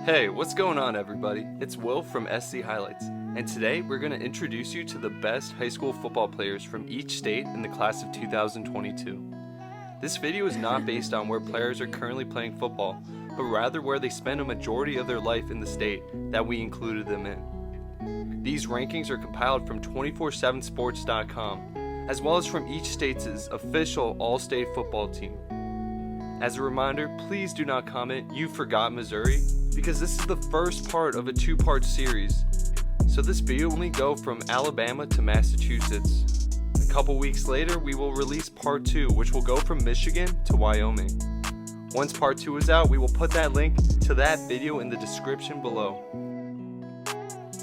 Hey, what's going on everybody? It's Will from SC Highlights, and today we're going to introduce you to the best high school football players from each state in the class of 2022. This video is not based on where players are currently playing football, but rather where they spend a majority of their life in the state that we included them in. These rankings are compiled from 247sports.com, as well as from each state's official all-state football team. As a reminder, please do not comment "You forgot Missouri," because this is the first part of a two-part series, so this video will only go from Alabama to Massachusetts. A couple weeks later, we will release part 2, which will go from Michigan to Wyoming. Once part 2 is out, we will put that link to that video in the description below.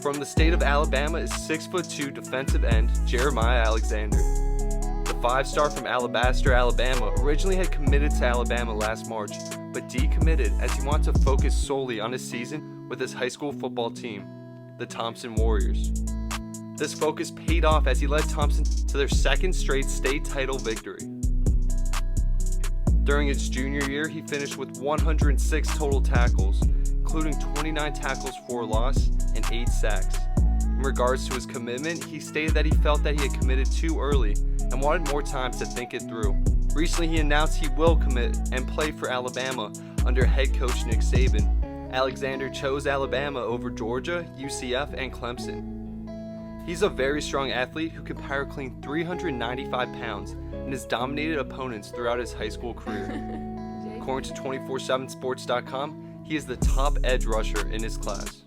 From the state of Alabama is 6'2" defensive end Jeremiah Alexander. The 5-star from Alabaster, Alabama originally had committed to Alabama last March, but decommitted as he wanted to focus solely on his season with his high school football team, the Thompson Warriors. This focus paid off as he led Thompson to their second straight state title victory. During his junior year, he finished with 106 total tackles, including 29 tackles for loss and 8 sacks. In regards to his commitment, he stated that he felt that he had committed too early and wanted more time to think it through. Recently, he announced he will commit and play for Alabama under head coach Nick Saban. Alexander chose Alabama over Georgia, UCF, and Clemson. He's a very strong athlete who can power clean 395 pounds and has dominated opponents throughout his high school career. According to 247sports.com, he is the top edge rusher in his class.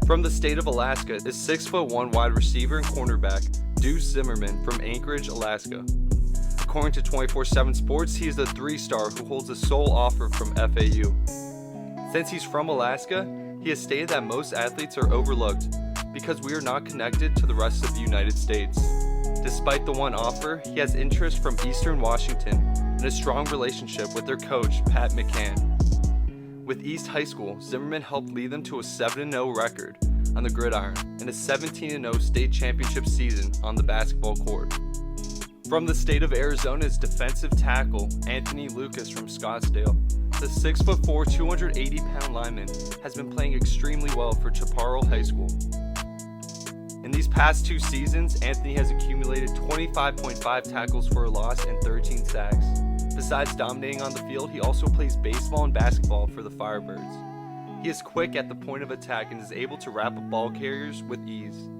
From the state of Alaska is 6'1" wide receiver and cornerback Deuce Zimmerman from Anchorage, Alaska. According to 247 Sports, he is the 3-star who holds the sole offer from FAU. Since he's from Alaska, he has stated that most athletes are overlooked because we are not connected to the rest of the United States. Despite the one offer, he has interest from Eastern Washington and a strong relationship with their coach, Pat McCann. With East High School, Zimmerman helped lead them to a 7-0 record on the gridiron and a 17-0 state championship season on the basketball court. From the state of Arizona is defensive tackle Anthony Lucas from Scottsdale. The 6'4", 280-pound lineman has been playing extremely well for Chaparral High School. In these past 2 seasons, Anthony has accumulated 25.5 tackles for a loss and 13 sacks. Besides dominating on the field, he also plays baseball and basketball for the Firebirds. He is quick at the point of attack and is able to wrap up ball carriers with ease.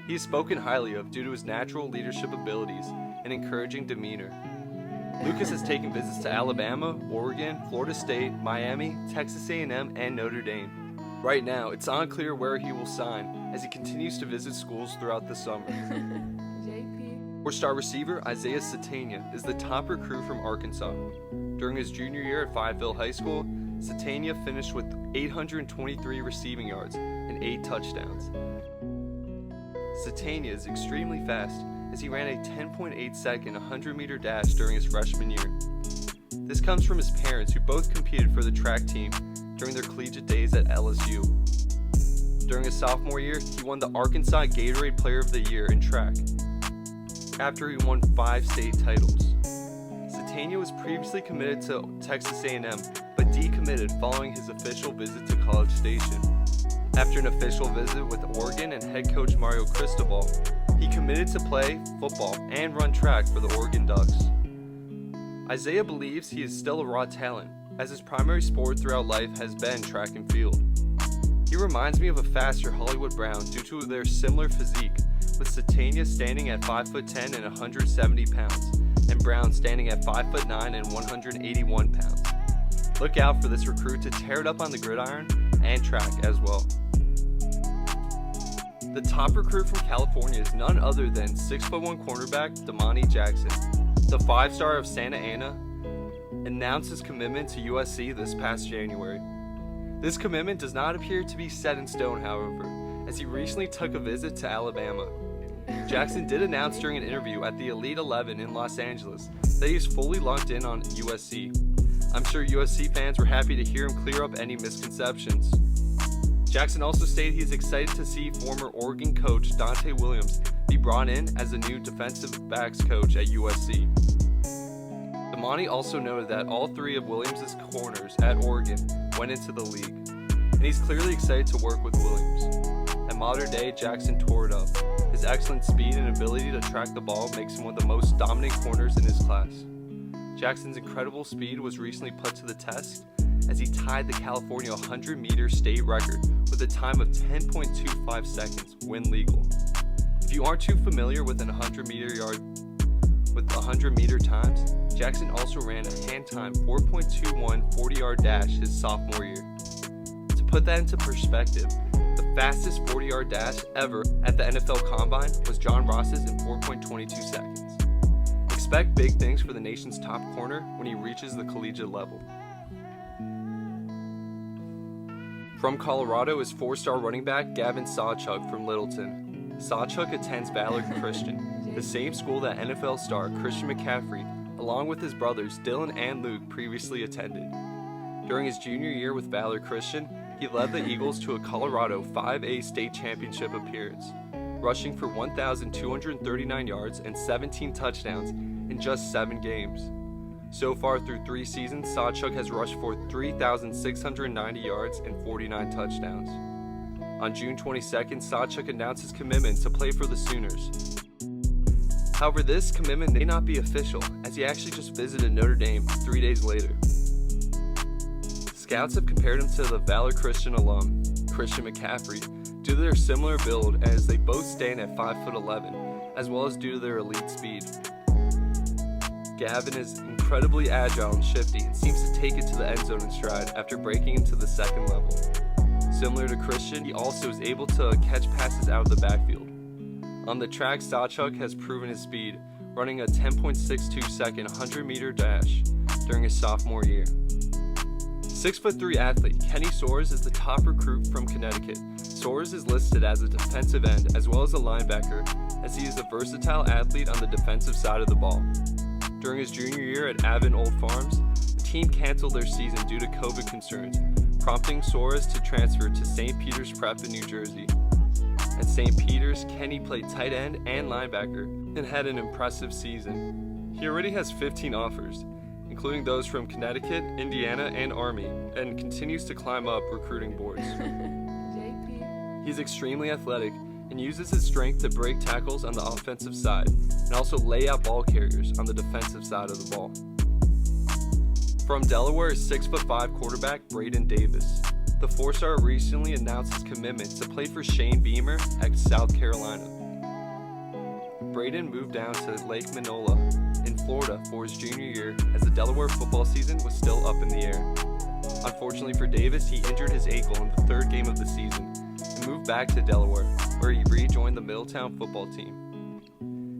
He is spoken highly of due to his natural leadership abilities and encouraging demeanor. Lucas has taken visits to Alabama, Oregon, Florida State, Miami, Texas A&M, and Notre Dame. Right now, it's unclear where he will sign as he continues to visit schools throughout the summer. 4-star receiver Isaiah Satania is the top recruit from Arkansas. During his junior year at Fayetteville High School, Satania finished with 823 receiving yards and 8 touchdowns. Satania is extremely fast as he ran a 10.8-second 100-meter dash during his freshman year. This comes from his parents, who both competed for the track team during their collegiate days at LSU. During his sophomore year, he won the Arkansas Gatorade Player of the Year in track, after he won 5 state titles. Satania was previously committed to Texas A&M, but decommitted following his official visit to College Station. After an official visit with Oregon and head coach Mario Cristobal, he committed to play football and run track for the Oregon Ducks. Isaiah believes he is still a raw talent, as his primary sport throughout life has been track and field. He reminds me of a faster Hollywood Brown due to their similar physique, with Satania standing at 5'10" and 170 pounds, and Brown standing at 5'9" and 181 pounds. Look out for this recruit to tear it up on the gridiron and track as well. The top recruit from California is none other than 6'1" cornerback Damani Jackson. The 5-star of Santa Ana announced his commitment to USC this past January. This commitment does not appear to be set in stone, however, as he recently took a visit to Alabama. Jackson did announce during an interview at the Elite 11 in Los Angeles that he is fully locked in on USC. I'm sure USC fans were happy to hear him clear up any misconceptions. Jackson also stated he is excited to see former Oregon coach Dante Williams be brought in as the new defensive backs coach at USC. Damani also noted that all 3 of Williams' corners at Oregon went into the league, and he's clearly excited to work with Williams. At modern day, Jackson tore it up. His excellent speed and ability to track the ball makes him one of the most dominant corners in his class. Jackson's incredible speed was recently put to the test as he tied the California 100-meter state record with a time of 10.25 seconds when legal. If you aren't too familiar with 100-meter times, Jackson also ran a hand time 4.21 40-yard dash his sophomore year. To put that into perspective, the fastest 40-yard dash ever at the NFL Combine was John Ross's in 4.22 seconds. Expect big things for the nation's top corner when he reaches the collegiate level. From Colorado is four-star running back Gavin Sawchuk from Littleton. Sawchuk attends Valor Christian, the same school that NFL star Christian McCaffrey, along with his brothers Dylan and Luke, previously attended. During his junior year with Valor Christian, he led the Eagles to a Colorado 5A state championship appearance, rushing for 1,239 yards and 17 touchdowns in just 7 games. So far through 3 seasons, Sawchuk has rushed for 3,690 yards and 49 touchdowns. On June 22nd, Sawchuk announced his commitment to play for the Sooners. However, this commitment may not be official, as he actually just visited Notre Dame 3 days later. Scouts have compared him to the Valor Christian alum, Christian McCaffrey, due to their similar build as they both stand at 5'11", as well as due to their elite speed. Gavin is incredibly agile and shifty and seems to take it to the end zone in stride after breaking into the second level. Similar to Christian, he also is able to catch passes out of the backfield. On the track, Sawchuk has proven his speed, running a 10.62 second 100-meter dash during his sophomore year. 6'3" athlete Kenny Soares is the top recruit from Connecticut. Soares is listed as a defensive end as well as a linebacker, as he is a versatile athlete on the defensive side of the ball. During his junior year at Avon Old Farms, the team canceled their season due to COVID concerns, prompting Soares to transfer to St. Peter's Prep in New Jersey. At St. Peter's, Kenny played tight end and linebacker and had an impressive season. He already has 15 offers, including those from Connecticut, Indiana, and Army, and continues to climb up recruiting boards. He's extremely athletic and uses his strength to break tackles on the offensive side and also lay out ball carriers on the defensive side of the ball. From Delaware is 6'5" quarterback Braden Davis. The 4-star recently announced his commitment to play for Shane Beamer at South Carolina. Braden moved down to Lake Minola in Florida for his junior year as the Delaware football season was still up in the air. Unfortunately for Davis, he injured his ankle in the 3rd game of the season and moved back to Delaware, where he rejoined the Middletown football team.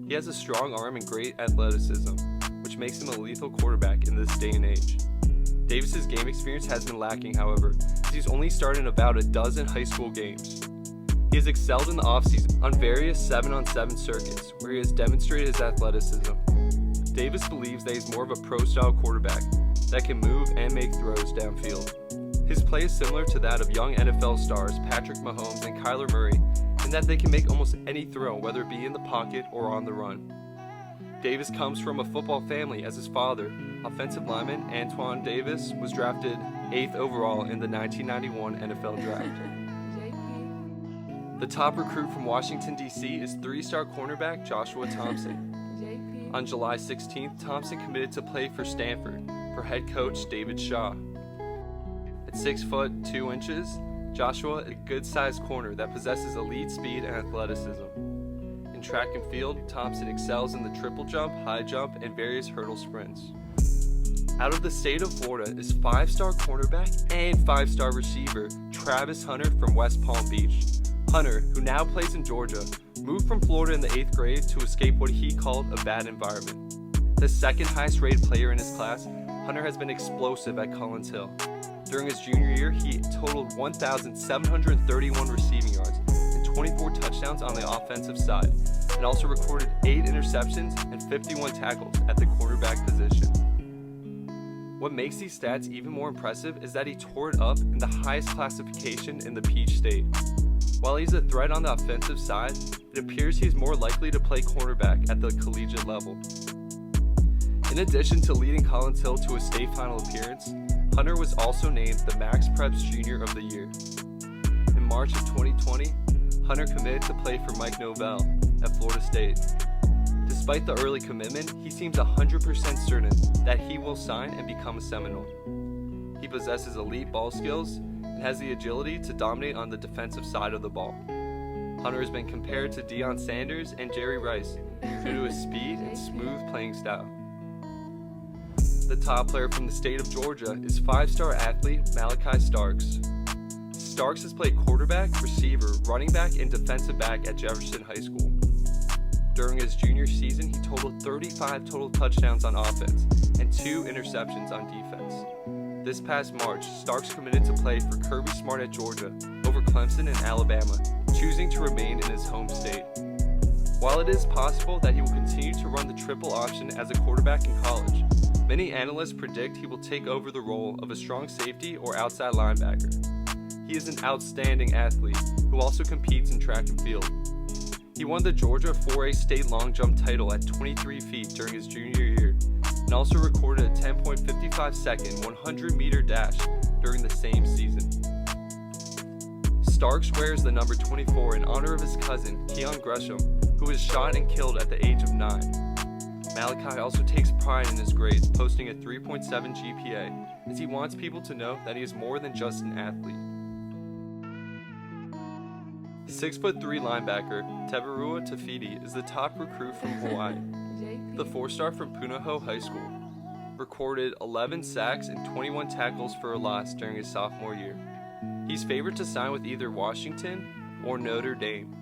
He has a strong arm and great athleticism, which makes him a lethal quarterback in this day and age. Davis's game experience has been lacking, however, as he's only started in about a dozen high school games. He has excelled in the offseason on various 7-on-7 circuits, where he has demonstrated his athleticism. Davis believes that he's more of a pro-style quarterback that can move and make throws downfield. His play is similar to that of young NFL stars Patrick Mahomes and Kyler Murray, in that they can make almost any throw, whether it be in the pocket or on the run. Davis comes from a football family, as his father, offensive lineman Antoine Davis, was drafted 8th overall in the 1991 NFL Draft. The top recruit from Washington, D.C. is 3-star cornerback Joshua Thompson. On July 16th, Thompson committed to play for Stanford for head coach David Shaw. At 6'2", Joshua is a good-sized corner that possesses elite speed and athleticism. In track and field, Thompson excels in the triple jump, high jump, and various hurdle sprints. Out of the state of Florida is 5-star cornerback and 5-star receiver Travis Hunter from West Palm Beach. Hunter, who now plays in Georgia, moved from Florida in the 8th grade to escape what he called a bad environment. The 2nd highest rated player in his class, Hunter has been explosive at Collins Hill. During his junior year, he totaled 1,731 receiving yards and 24 touchdowns on the offensive side, and also recorded 8 interceptions and 51 tackles at the quarterback position. What makes these stats even more impressive is that he tore it up in the highest classification in the Peach State. While he's a threat on the offensive side, it appears he's more likely to play cornerback at the collegiate level. In addition to leading Collins Hill to a state final appearance, Hunter was also named the Max Preps Junior of the Year. In March of 2020, Hunter committed to play for Mike Novell at Florida State. Despite the early commitment, he seems 100% certain that he will sign and become a Seminole. He possesses elite ball skills and has the agility to dominate on the defensive side of the ball. Hunter has been compared to Deion Sanders and Jerry Rice due to his speed and smooth playing style. The top player from the state of Georgia is five-star athlete Malachi Starks. Starks has played quarterback, receiver, running back, and defensive back at Jefferson High School. During his junior season, he totaled 35 total touchdowns on offense and 2 interceptions on defense. This past March, Starks committed to play for Kirby Smart at Georgia over Clemson and Alabama, choosing to remain in his home state. While it is possible that he will continue to run the triple option as a quarterback in college, many analysts predict he will take over the role of a strong safety or outside linebacker. He is an outstanding athlete who also competes in track and field. He won the Georgia 4A state long jump title at 23 feet during his junior year and also recorded a 10.55 second 100-meter dash during the same season. Starks wears the number 24 in honor of his cousin, Keon Gresham, who was shot and killed at the age of 9. Malachi also takes pride in his grades, posting a 3.7 GPA, as he wants people to know that he is more than just an athlete. 6'3" linebacker Teverua Tafiti is the top recruit from Hawaii. The 4-star from Punahou High School recorded 11 sacks and 21 tackles for a loss during his sophomore year. He's favored to sign with either Washington or Notre Dame.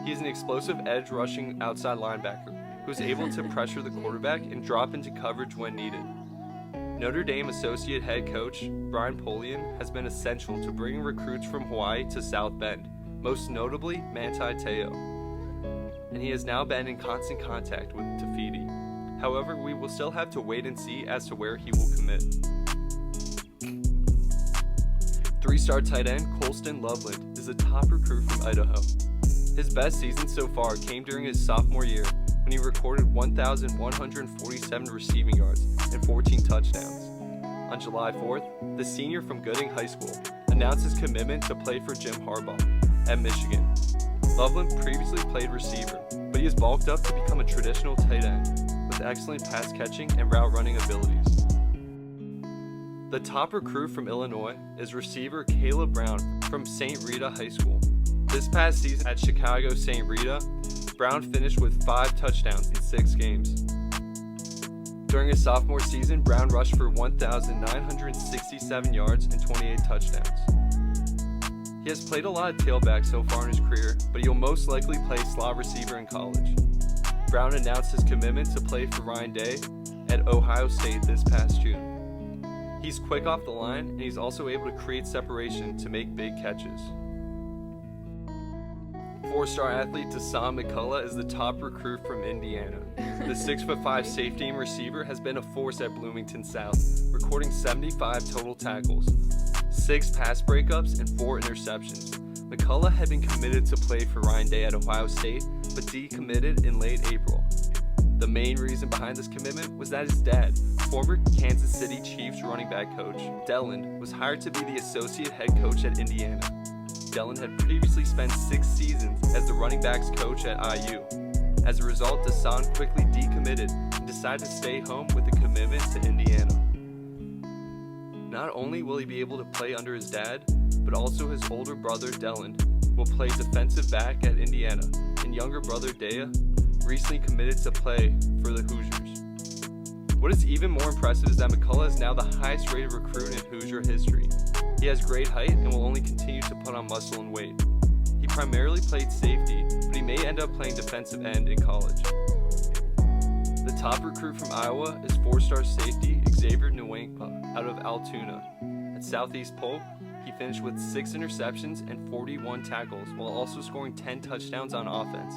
He is an explosive edge rushing outside linebacker who is able to pressure the quarterback and drop into coverage when needed. Notre Dame associate head coach Brian Polian has been essential to bringing recruits from Hawaii to South Bend, most notably Manti Te'o, and he has now been in constant contact with Tafiti. However, we will still have to wait and see as to where he will commit. 3-star tight end Colston Loveland is a top recruit from Idaho. His best season so far came during his sophomore year when he recorded 1,147 receiving yards and 14 touchdowns. On July 4th, the senior from Gooding High School announced his commitment to play for Jim Harbaugh at Michigan. Loveland previously played receiver, but he has bulked up to become a traditional tight end with excellent pass catching and route running abilities. The top recruit from Illinois is receiver Caleb Brown from St. Rita High School. This past season at Chicago St. Rita, Brown finished with 5 touchdowns in 6 games. During his sophomore season, Brown rushed for 1,967 yards and 28 touchdowns. He has played a lot of tailback so far in his career, but he will most likely play slot receiver in college. Brown announced his commitment to play for Ryan Day at Ohio State this past June. He's quick off the line, and he's also able to create separation to make big catches. 4-star athlete Deshaun McCullough is the top recruit from Indiana. The 6'5" safety and receiver has been a force at Bloomington South, recording 75 total tackles, 6 pass breakups, and 4 interceptions. McCullough had been committed to play for Ryan Day at Ohio State, but decommitted in late April. The main reason behind this commitment was that his dad, former Kansas City Chiefs running back coach Delland, was hired to be the associate head coach at Indiana. Delland had previously spent 6 seasons as the running backs coach at IU. As a result, Deshaun quickly decommitted and decided to stay home with a commitment to Indiana. Not only will he be able to play under his dad, but also his older brother Delland will play defensive back at Indiana, and younger brother Dea recently committed to play for the Hoosiers. What is even more impressive is that McCullough is now the highest rated recruit in Hoosier history. He has great height and will only continue to put on muscle and weight. He primarily played safety, but he may end up playing defensive end in college. The top recruit from Iowa is 4-star safety Xavier Nwankpa out of Altoona. At Southeast Polk, he finished with 6 interceptions and 41 tackles, while also scoring 10 touchdowns on offense.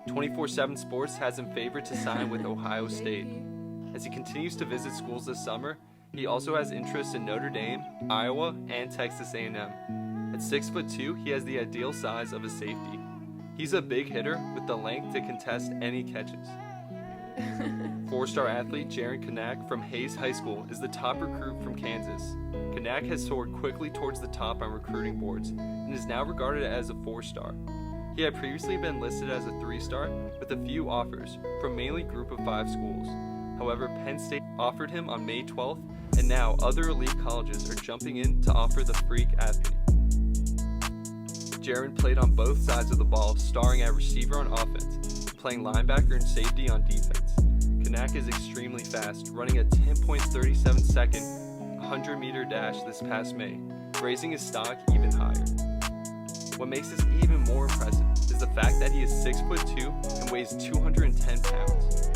24/7 Sports has him favored to sign with Ohio State. As he continues to visit schools this summer, he also has interest in Notre Dame, Iowa, and Texas A&M. At 6'2", he has the ideal size of a safety. He's a big hitter with the length to contest any catches. Four-star athlete Jaron Kanak from Hayes High School is the top recruit from Kansas. Kanak has soared quickly towards the top on recruiting boards and is now regarded as a 4-star. He had previously been listed as a 3-star with a few offers from mainly Group of 5 schools. However, Penn State offered him on May 12th, and now other elite colleges are jumping in to offer the freak athlete. Jaron played on both sides of the ball, starring at receiver on offense, playing linebacker and safety on defense. Kanak is extremely fast, running a 10.37 second 100-meter dash this past May, raising his stock even higher. What makes this even more impressive is the fact that he is 6'2" and weighs 210 pounds.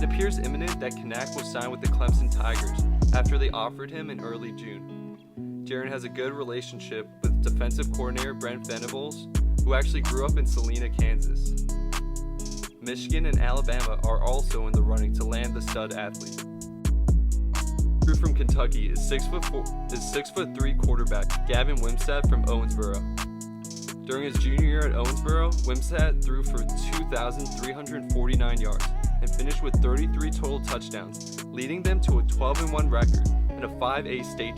It appears imminent that Kanak will sign with the Clemson Tigers after they offered him in early June. Jaron has a good relationship with defensive coordinator Brent Venables, who actually grew up in Salina, Kansas. Michigan and Alabama are also in the running to land the stud athlete. Recruit from Kentucky is 6'3" quarterback Gavin Wimsatt from Owensboro. During his junior year at Owensboro, Wimsatt threw for 2,349 yards and finished with 33 total touchdowns, leading them to a 12-1 record and a 5A state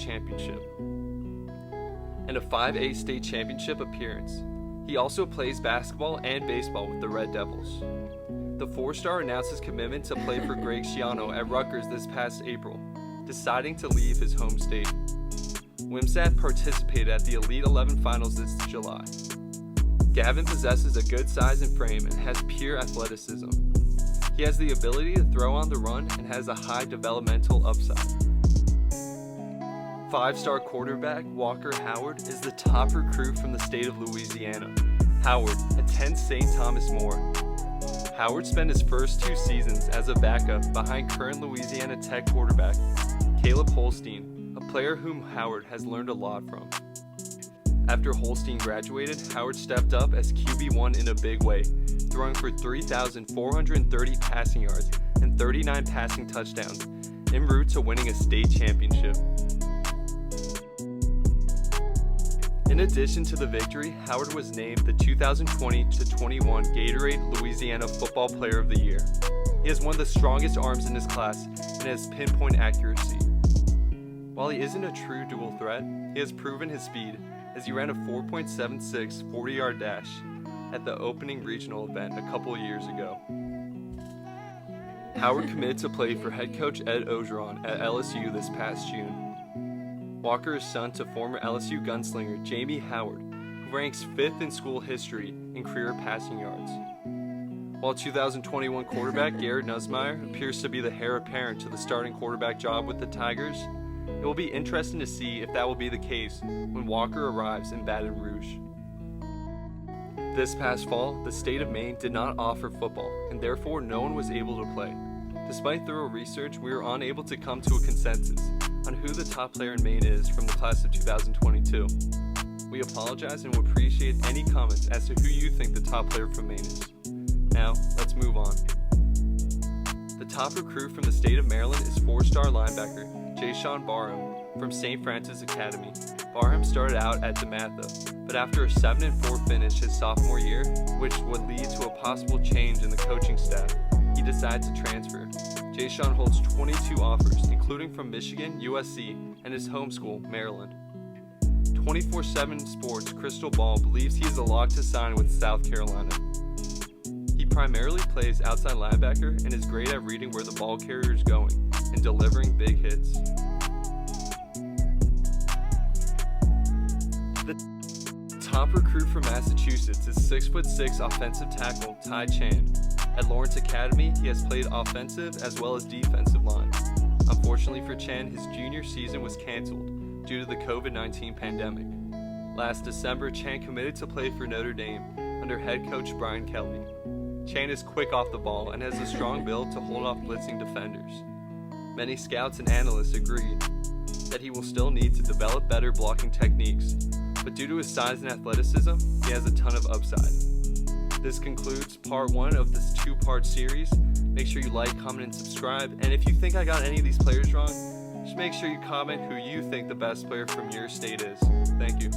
championship appearance. He also plays basketball and baseball with the Red Devils. The 4-star announced his commitment to play for Greg Schiano at Rutgers this past April, deciding to leave his home state. Wimsatt participated at the Elite 11 finals this July. Gavin possesses a good size and frame and has pure athleticism. He has the ability to throw on the run and has a high developmental upside. 5-star quarterback Walker Howard is the top recruit from the state of Louisiana. Howard attends St. Thomas More. Howard spent his first 2 seasons as a backup behind current Louisiana Tech quarterback Caleb Holstein, a player whom Howard has learned a lot from. After Holstein graduated, Howard stepped up as QB1 in a big way, throwing for 3,430 passing yards and 39 passing touchdowns, en route to winning a state championship. In addition to the victory, Howard was named the 2020-21 Gatorade Louisiana Football Player of the Year. He has one of the strongest arms in his class and has pinpoint accuracy. While he isn't a true dual threat, he has proven his speed as he ran a 4.76 40-yard dash at the opening regional event a couple years ago. Howard committed to play for head coach Ed Ogeron at LSU this past June. Walker is son to former LSU gunslinger Jamie Howard, who ranks 5th in school history in career passing yards. While 2021 quarterback Garrett Nussmeier appears to be the heir apparent to the starting quarterback job with the Tigers, it will be interesting to see if that will be the case when Walker arrives in Baton Rouge. This past fall, the state of Maine did not offer football, and therefore no one was able to play. Despite thorough research, we were unable to come to a consensus on who the top player in Maine is from the class of 2022. We apologize and would appreciate any comments as to who you think the top player from Maine is. Now, let's move on. The top recruit from the state of Maryland is 4-star linebacker Jayshawn Barham from St. Francis Academy. Barham started out at DeMatha, but after a 7-4 finish his sophomore year, which would lead to a possible change in the coaching staff, he decided to transfer. Jayshawn holds 22 offers, including from Michigan, USC, and his home school, Maryland. 24/7 Sports Crystal Ball believes he is a lock to sign with South Carolina. He primarily plays outside linebacker and is great at reading where the ball carrier is going and delivering big hits. The top recruit from Massachusetts is 6'6" offensive tackle Ty Chan. At Lawrence Academy, he has played offensive as well as defensive line. Unfortunately for Chan, his junior season was canceled due to the COVID-19 pandemic. Last December, Chan committed to play for Notre Dame under head coach Brian Kelly. Chan is quick off the ball and has a strong build to hold off blitzing defenders. Many scouts and analysts agreed that he will still need to develop better blocking techniques, but due to his size and athleticism, he has a ton of upside. This concludes part 1 of this 2-part series. Make sure you like, comment, and subscribe. And if you think I got any of these players wrong, just make sure you comment who you think the best player from your state is. Thank you.